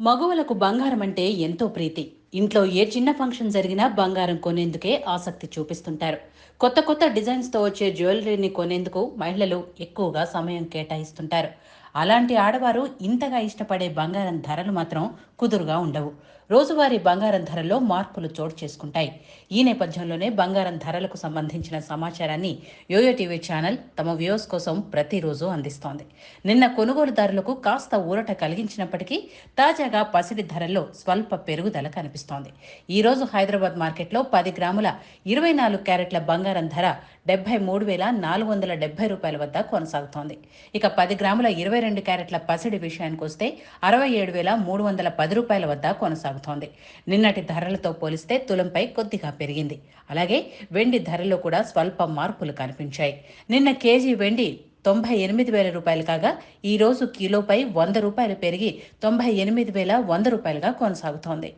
మగవులకు బంగారం అంటే ఎంతో ప్రీతి. ఇంట్లో ఏ చిన్న ఫంక్షన్ జరిగినా బంగారం కొనేందుకే ఆసక్తి చూపిస్తుంటారు. కొత్త కొత్త డిజైన్స్తో వచ్చే జ్యువెలరీని కొనేందుకు మహిళలు ఎక్కువగా సమయం కేటాయిస్తుంటారు. అలాంటి ఆడవారు ఇంతగా ఇష్టపడే బంగారం ధరలు మాత్రం కుదురుగా ఉండవు. రోజువారీ బంగారం ధరల్లో మార్పులు చోటు చేసుకుంటాయి. ఈ నేపథ్యంలోనే బంగారం ధరలకు సంబంధించిన సమాచారాన్ని యోయో టీవీ ఛానల్ తమ వ్యూవర్స్ కోసం ప్రతిరోజు అందిస్తోంది. నిన్న కొనుగోలుదారులకు కాస్త ఊరట కలిగించినప్పటికీ తాజాగా పసిడి ధరల్లో స్వల్ప పెరుగుదల కనిపిస్తోంది. ఈ రోజు హైదరాబాద్ మార్కెట్లో 10 గ్రాముల 24 క్యారెట్ల బంగారం ధర రూ. 73,470 వద్ద కొనసాగుతోంది. ఇక 10 గ్రాముల 22 క్యారెట్ల పసిడి విషయానికి వస్తే రూ. 67,310 వద్ద కొనసాగుతోంది. నిన్నటి ధరలతో పోలిస్తే తులంపై కొద్దిగా పెరిగింది. అలాగే వెండి ధరలో కూడా స్వల్ప మార్పులు కనిపించాయి. నిన్న కేజీ వెండి రూ. 98,000 కాగా ఈ రోజు కిలోపై రూ. 100 పెరిగి రూ. 98,100గా కొనసాగుతోంది.